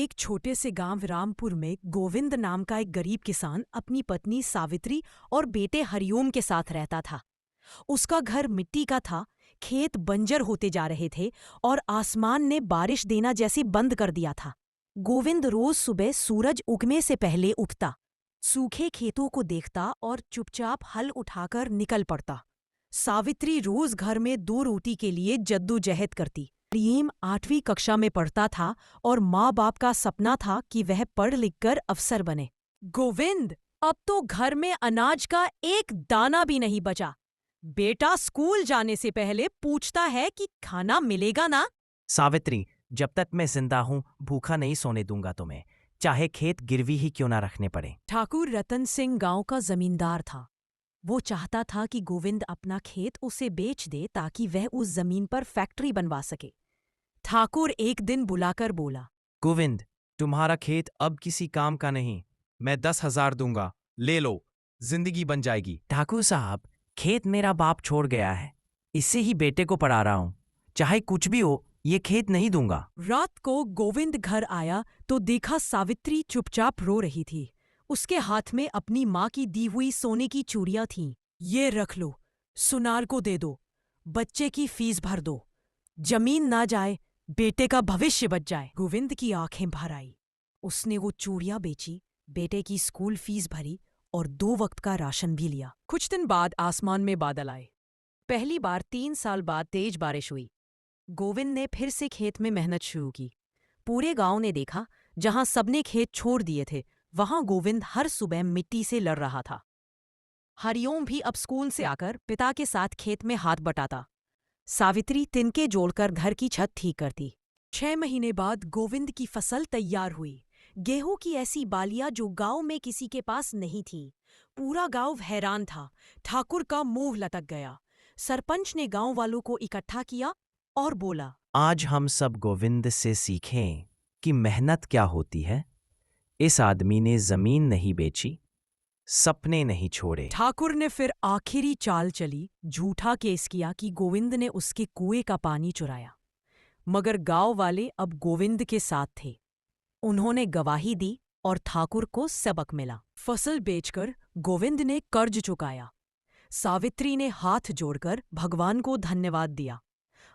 एक छोटे से गांव रामपुर में गोविंद नाम का एक गरीब किसान अपनी पत्नी सावित्री और बेटे हरिओम के साथ रहता था। उसका घर मिट्टी का था, खेत बंजर होते जा रहे थे और आसमान ने बारिश देना जैसे बंद कर दिया था। गोविंद रोज सुबह सूरज उगने से पहले उठता, सूखे खेतों को देखता और चुपचाप हल उठाकर निकल पड़ता। सावित्री रोज घर में 2 रोटी के लिए जद्दोजहद करती। प्रेम 8वीं कक्षा में पढ़ता था और माँ बाप का सपना था कि वह पढ़ लिख कर अफसर बने। गोविंद, अब तो घर में अनाज का एक दाना भी नहीं बचा। बेटा स्कूल जाने से पहले पूछता है कि खाना मिलेगा ना। सावित्री, जब तक मैं जिंदा हूँ भूखा नहीं सोने दूंगा तुम्हें, चाहे खेत गिरवी ही क्यों ना रखने पड़े। ठाकुर रतन सिंह गांव का जमींदार था। वो चाहता था कि गोविंद अपना खेत उसे बेच दे ताकि वह उस जमीन पर फैक्ट्री बनवा सके। ठाकुर एक दिन बुलाकर बोला, गोविंद, तुम्हारा खेत अब किसी काम का नहीं, मैं 10,000 दूंगा, ले लो, जिंदगी बन जाएगी। ठाकुर साहब, खेत मेरा बाप छोड़ गया है, इससे ही बेटे को पढ़ा रहा हूँ, चाहे कुछ भी हो ये खेत नहीं दूंगा। रात को गोविंद घर आया तो देखा सावित्री चुपचाप रो रही थी। उसके हाथ में अपनी माँ की दी हुई सोने की चूड़ियां थीं। ये रख लो, सुनार को दे दो, बच्चे की फीस भर दो, जमीन ना जाए, बेटे का भविष्य बच जाए। गोविंद की आंखें भर आई। उसने वो चूड़ियां बेची, बेटे की स्कूल फीस भरी और 2 वक्त का राशन भी लिया। कुछ दिन बाद आसमान में बादल आए। पहली बार 3 साल बाद तेज बारिश हुई। गोविंद ने फिर से खेत में मेहनत शुरू की। पूरे गांव ने देखा, जहां सबने खेत छोड़ दिए थे वहां गोविंद हर सुबह मिट्टी से लड़ रहा था। हरिओम भी अब स्कूल से आकर पिता के साथ खेत में हाथ बटाता। सावित्री तिनके जोड़कर घर की छत ठीक करती। 6 महीने बाद गोविंद की फसल तैयार हुई। गेहूं की ऐसी बालियां जो गांव में किसी के पास नहीं थी। पूरा गांव हैरान था। ठाकुर का मुंह लटक गया। सरपंच ने गांव वालों को इकट्ठा किया और बोला, आज हम सब गोविंद से सीखें कि मेहनत क्या होती है। इस आदमी ने जमीन नहीं बेची, सपने नहीं छोड़े। ठाकुर ने फिर आखिरी चाल चली, झूठा केस किया कि गोविंद ने उसके कुएं का पानी चुराया। मगर गांव वाले अब गोविंद के साथ थे। उन्होंने गवाही दी और ठाकुर को सबक मिला। फसल बेचकर गोविंद ने कर्ज चुकाया। सावित्री ने हाथ जोड़कर भगवान को धन्यवाद दिया।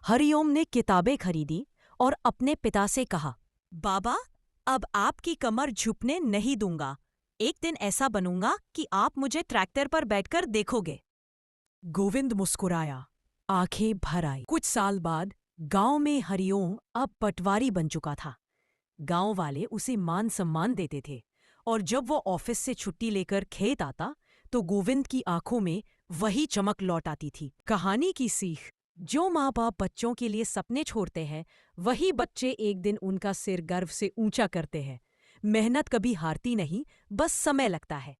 हरिओम ने किताबें खरीदी और अपने पिता से कहा, बाबा, अब आपकी कमर झुकने नहीं दूंगा। एक दिन ऐसा बनूंगा कि आप मुझे ट्रैक्टर पर बैठकर देखोगे। गोविंद मुस्कुराया, आंखें भर आई। कुछ साल बाद गांव में हरिओम अब पटवारी बन चुका था। गांव वाले उसे मान सम्मान देते थे और जब वो ऑफिस से छुट्टी लेकर खेत आता तो गोविंद की आंखों में वही चमक लौट आती थी। कहानी की सीख, जो माँ बाप बच्चों के लिए सपने छोड़ते हैं वही बच्चे एक दिन उनका सिर गर्व से ऊंचा करते हैं। मेहनत कभी हारती नहीं, बस समय लगता है।